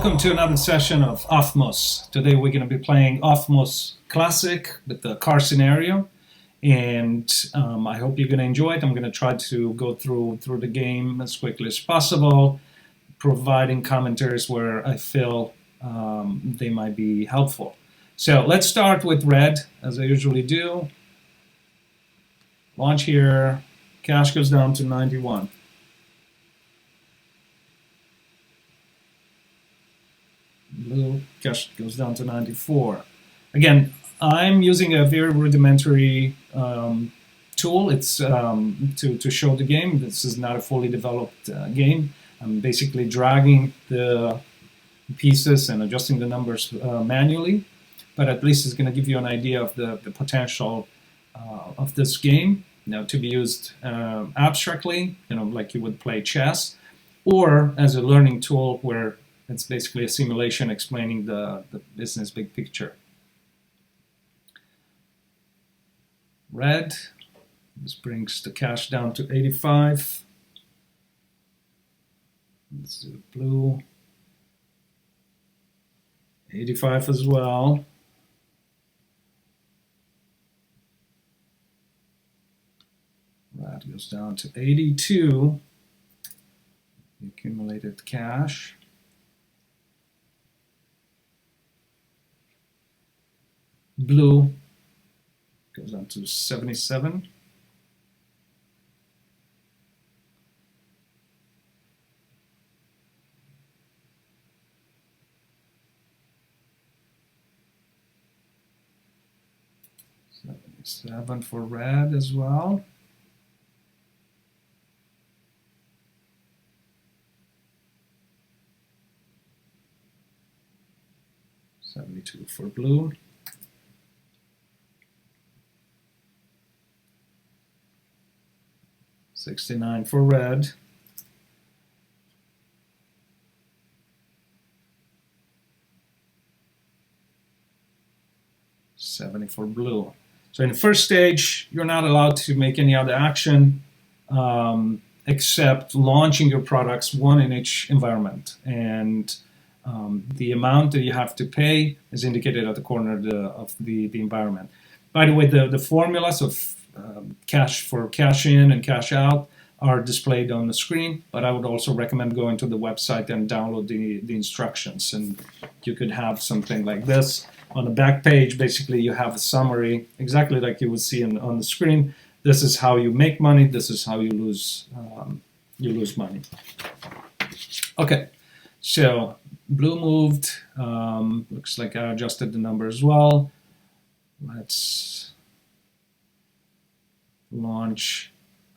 Welcome to another session of Ofmos. Today we're going to be playing Ofmos Classic with the car scenario, and I hope you're going to enjoy it. I'm going to try to go through the game as quickly as possible, providing commentaries where I feel they might be helpful. So let's start with red, as I usually do. Launch here, cash goes down to 91. Blue, cash goes down to 94. Again, I'm using a very rudimentary tool. It's to show the game. This is not a fully developed game. I'm basically dragging the pieces and adjusting the numbers manually, but at least it's going to give you an idea of the potential of this game. Now, to be used abstractly, like you would play chess, or as a learning tool where it's basically a simulation explaining the business big picture. Red, this brings the cash down to 85. Let's do blue, 85 as well. Red goes down to 82, the accumulated cash. Blue goes down to 77. $77 for red as well. $72 for blue. $69 for red. $70 for blue. So in the first stage, you're not allowed to make any other action except launching your products, one in each environment. And the amount that you have to pay is indicated at the corner of the environment. By the way, the formulas of cash for cash in and cash out are displayed on the screen, but I would also recommend going to the website and download the instructions. And you could have something like this. On the back page, basically you have a summary, exactly like you would see on the screen. This is how you make money, this is how you lose money. Okay, so blue moved. Looks like I adjusted the number as well. Let's launch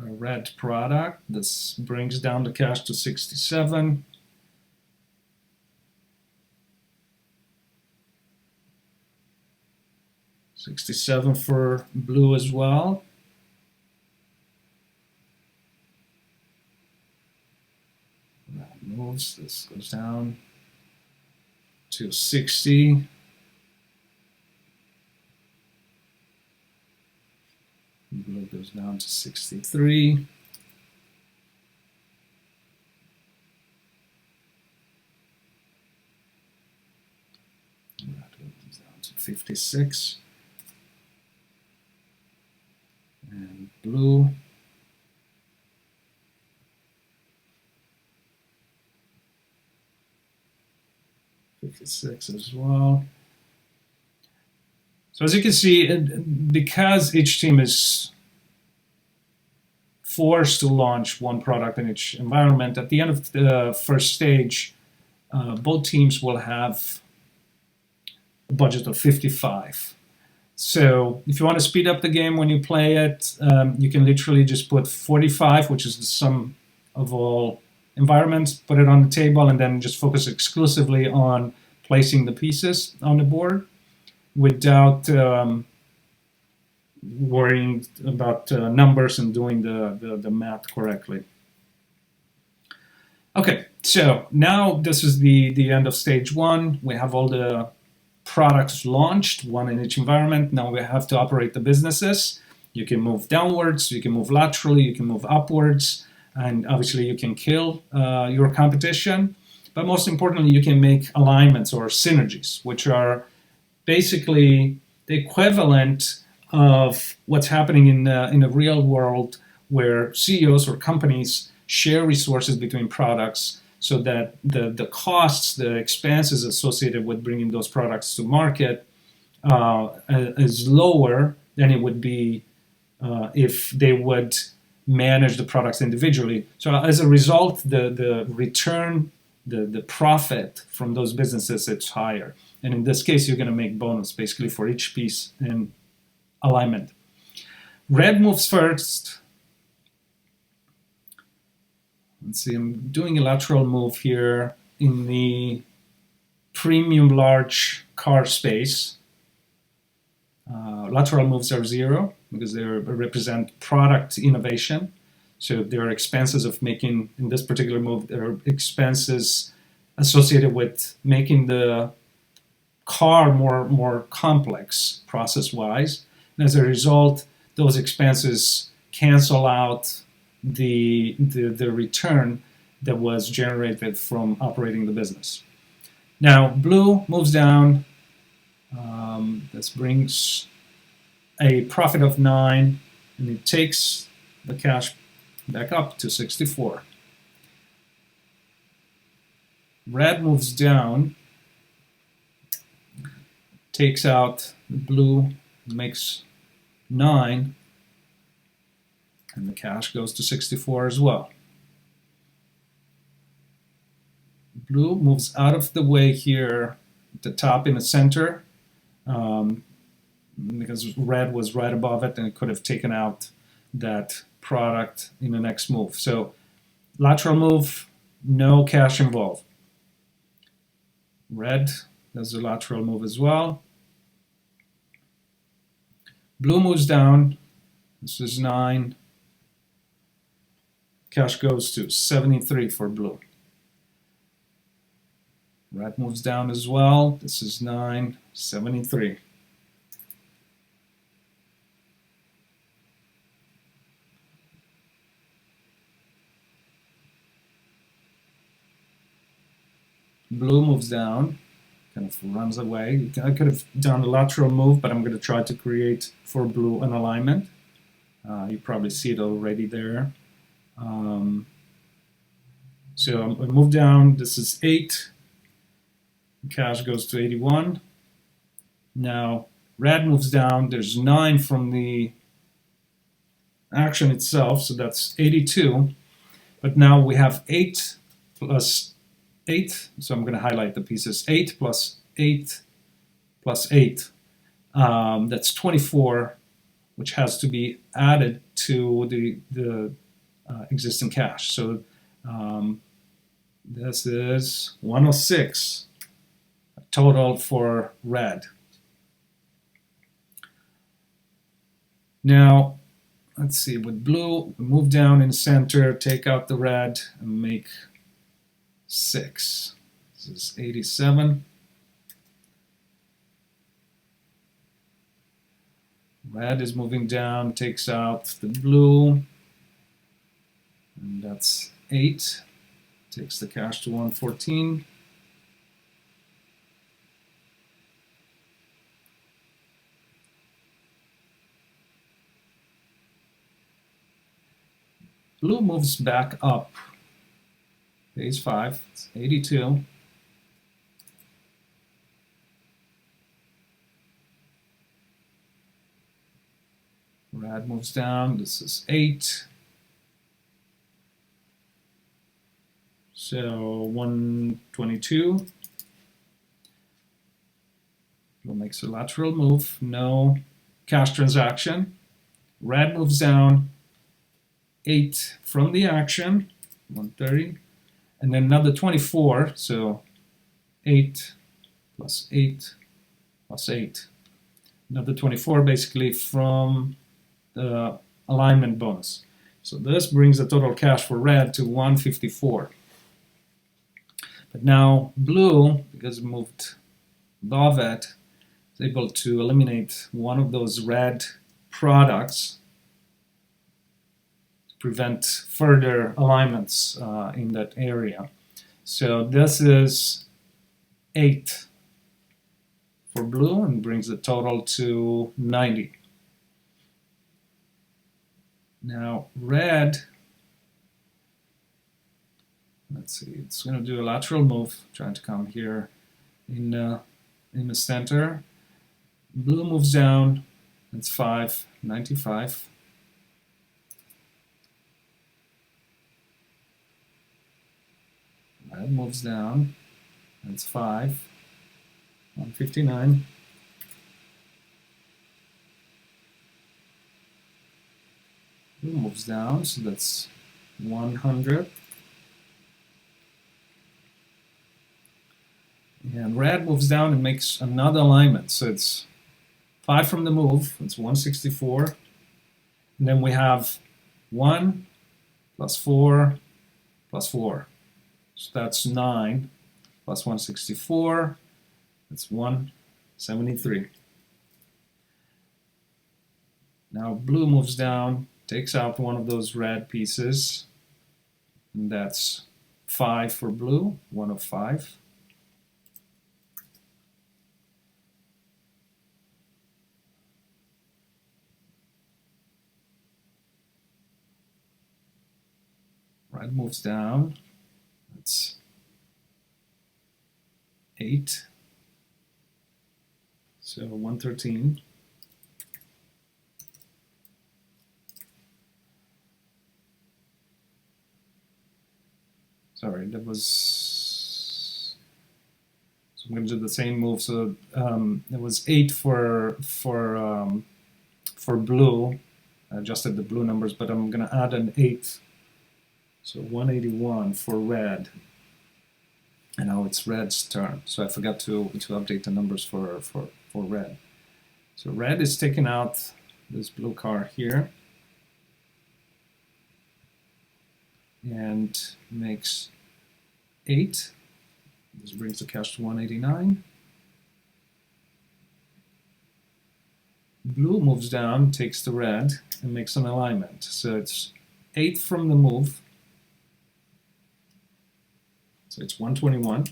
a red product. This brings down the cash to 67. $67 for blue as well. That moves. This goes down to 60. Blue goes down to 63. That goes down to 56. And blue. $56 as well. So as you can see, because each team is forced to launch one product in each environment, at the end of the first stage, both teams will have a budget of 55. So if you want to speed up the game when you play it, you can literally just put 45, which is the sum of all environments, put it on the table, and then just focus exclusively on placing the pieces on the board without worrying about numbers and doing the math correctly. Okay, so now this is the end of stage one. We have all the products launched, one in each environment. Now we have to operate the businesses. You can move downwards, you can move laterally, you can move upwards, and obviously you can kill your competition. but most importantly, you can make alignments or synergies, which are basically the equivalent of what's happening in the real world, where CEOs or companies share resources between products so that the costs, the expenses associated with bringing those products to market is lower than it would be if they would manage the products individually. So as a result, the return, the profit from those businesses, it's higher. And in this case, you're going to make bonus basically for each piece in alignment. Red moves first. Let's see, I'm doing a lateral move here in the premium large car space. Lateral moves are 0 because they represent product innovation. So there are expenses of making, in this particular move, there are expenses associated with making the car more complex process-wise. And as a result, those expenses cancel out the return that was generated from operating the business. Now, blue moves down. This brings a profit of 9, and it takes the cash back up to 64. Red moves down, takes out the blue, makes 9, and the cash goes to 64 as well. Blue moves out of the way here at the top in the center, because red was right above it and it could have taken out that product in the next move. So lateral move, no cash involved. Red does the lateral move as well. Blue moves down. This is 9. Cash goes to 73 for blue. Red moves down as well. This is 9, 73. Blue moves down, kind of runs away. I could have done a lateral move, but I'm going to try to create for blue an alignment. You probably see it already there. So I move down. This is 8. Cash goes to 81. Now red moves down. There's 9 from the action itself, so that's 82. But now we have 8 plus 8, so I'm going to highlight the pieces. 8 plus 8 plus 8. That's 24, which has to be added to the existing cash. So this is 106 total for red. Now, let's see, with blue, we move down in the center, take out the red, and make 6. This is 87. Red is moving down, takes out the blue, and that's 8. Takes the cash to 114. Blue moves back up. Phase 5, it's 82. Red moves down, this is 8. So 122. Blue makes a lateral move, no cash transaction. Red moves down, 8 from the action, 130. And then another 24, so 8 plus 8 plus 8. Another 24 basically from the alignment bonus. So this brings the total cash for red to 154. But now blue, because it moved above it, is able to eliminate one of those red products to prevent further alignments in that area. So this is 8 for blue and brings the total to 90. Now red, let's see, it's going to do a lateral move, trying to come here in the center. Blue moves down, it's 5, 95. Red moves down, that's 5, 159. Blue moves down, so that's 100. And red moves down and makes another alignment. So it's 5 from the move, it's 164. And then we have 1 plus 4 plus 4. So that's 9 plus 164. That's 173. Now blue moves down, takes out one of those red pieces. And that's 5 for blue, 1 of 5. Red moves down, that's 8, so 113. Sorry, that was, so I'm going to do the same move. So it was 8 for blue. I adjusted the blue numbers, but I'm going to add an 8. So 181 for red. And now it's red's turn. So I forgot to update the numbers for red. So red is taking out this blue car here and makes 8. This brings the cash to 189. Blue moves down, takes the red, and makes an alignment. So it's 8 from the move. So it's 121.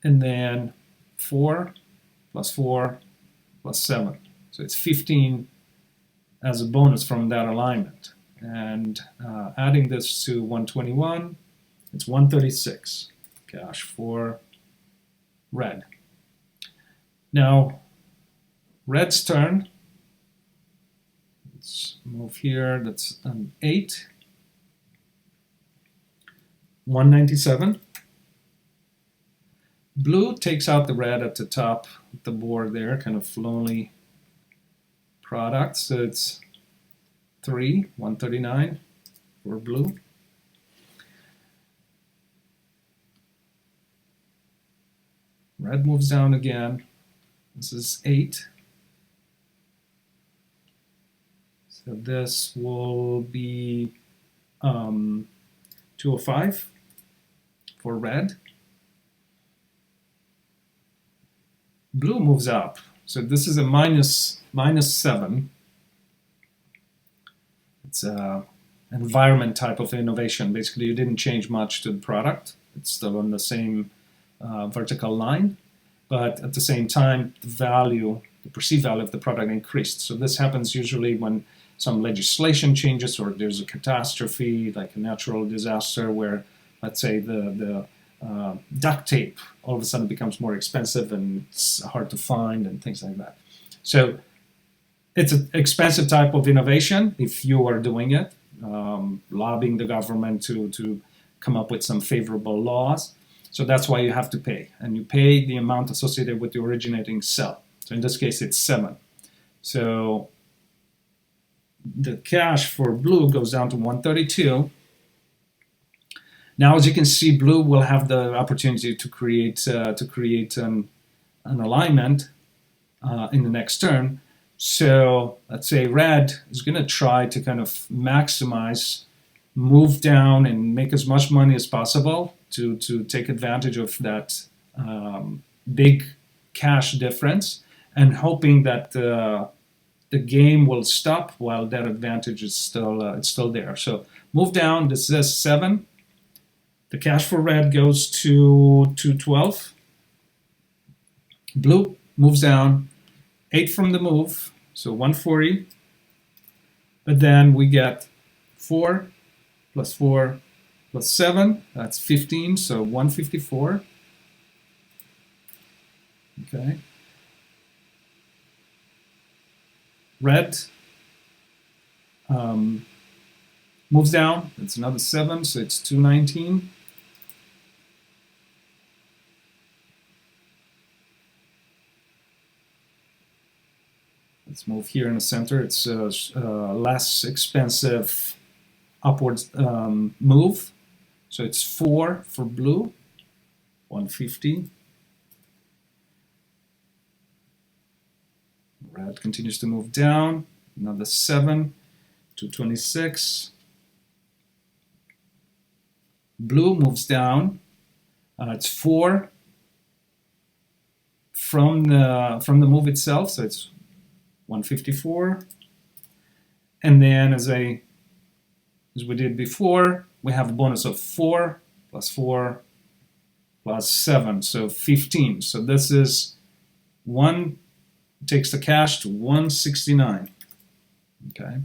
And then 4 plus 4 plus 7. So it's 15 as a bonus from that alignment. And adding this to 121, it's 136 cash for red. Now, red's turn. Let's move here. That's an 8. 197. Blue takes out the red at the top of the board there, kind of lonely product. So it's 3, 139 for blue. Red moves down again. This is 8. So this will be 205 for red. Blue moves up. So this is a minus 7. It's an environment type of innovation. Basically, you didn't change much to the product. It's still on the same vertical line, but at the same time, the perceived value of the product increased. So this happens usually when some legislation changes or there's a catastrophe, like a natural disaster where, let's say, the duct tape all of a sudden becomes more expensive and it's hard to find and things like that. So it's an expensive type of innovation if you are doing it, lobbying the government to come up with some favorable laws. So that's why you have to pay. And you pay the amount associated with the originating cell. So in this case, it's 7. So the cash for blue goes down to 132. Now, as you can see, blue will have the opportunity to create an alignment in the next turn. So let's say red is going to try to kind of maximize, move down and make as much money as possible to take advantage of that big cash difference, and hoping that the game will stop while that advantage is still there. So move down. This is 7. The cash for red goes to 212. Blue moves down 8 from the move, so 140. But then we get 4 plus 7, that's 15, so 154. Okay. Red moves down, it's another 7, so it's 219. Let's move here in the center. It's a less expensive upwards move. So it's 4 for blue, 150. Red continues to move down, another 7, 226. Blue moves down. It's 4 from the move itself, so it's 154. And then as we did before, we have a bonus of 4 plus 7, so 15. So this is 1 takes the cash to 169. Okay.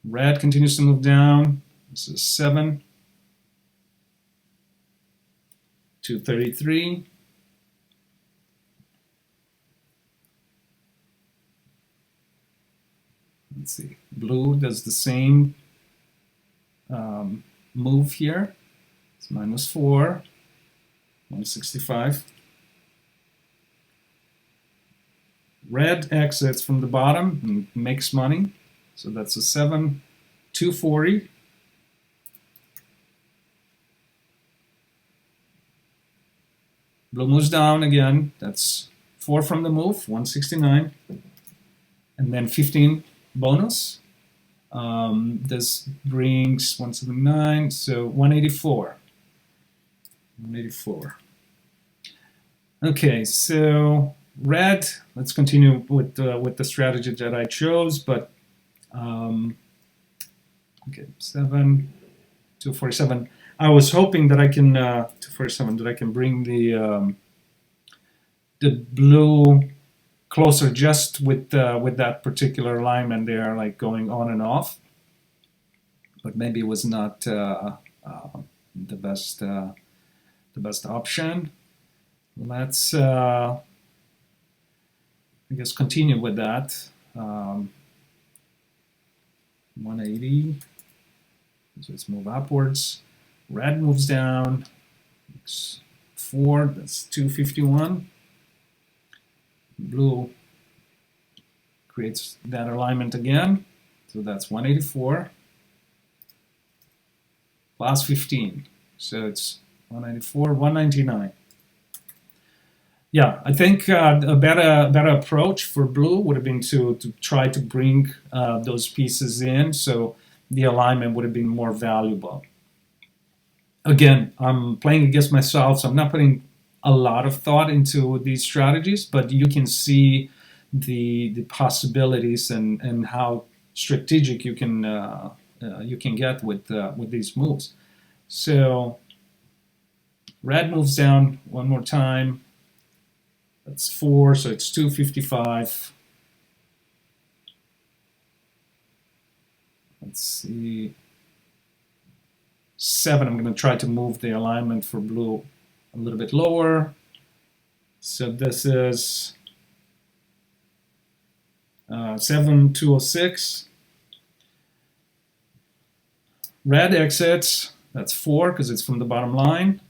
Red continues to move down. This is 7, 233. Let's see. Blue does the same move here. It's minus 4, 165. Red exits from the bottom and makes money. So that's a 7, 240. Blue moves down again. That's 4 from the move, 169. And then 15 bonus. This brings 179, so 184. 184. Okay, so red. Let's continue with the strategy that I chose, but okay, 7, 247. I was hoping that I can 247 that I can bring the blue closer just with that particular alignment there, like going on and off. But maybe it was not the best option. Let's I guess continue with that. 180. So let's move upwards. Red moves down. It's 4. That's 251. Blue creates that alignment again. So that's 184 plus 15. So it's 194, 199. Yeah, I think a better approach for blue would have been to try to bring those pieces in, so the alignment would have been more valuable. Again, I'm playing against myself, so I'm not putting a lot of thought into these strategies, but you can see the possibilities and how strategic you can get with these moves. So red moves down one more time. That's 4, so it's 255. Let's see. 7, I'm going to try to move the alignment for blue a little bit lower. So this is 7, 206. Red exits. That's 4 because it's from the bottom line.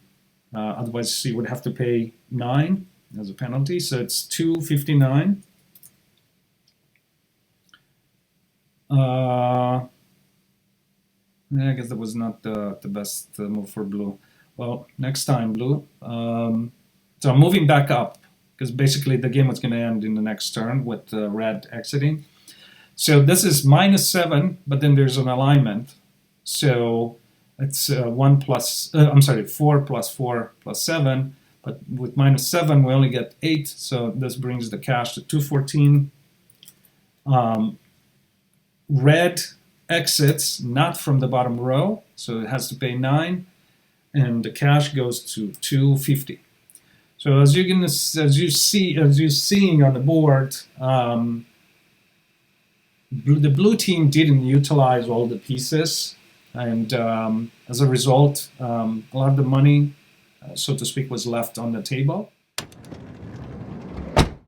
Otherwise, you would have to pay 9 as a penalty. So it's 259. I guess that was not the best move for blue. Well, next time, blue. So I'm moving back up because basically the game was going to end in the next turn with red exiting. So this is -7, but then there's an alignment. So it's 4 plus 4 plus 7. But with -7, we only get 8. So this brings the cash to 214. Red exits not from the bottom row, so it has to pay 9, and the cash goes to 250. So as you're seeing on the board, the blue team didn't utilize all the pieces, and as a result, a lot of the money, so to speak, was left on the table.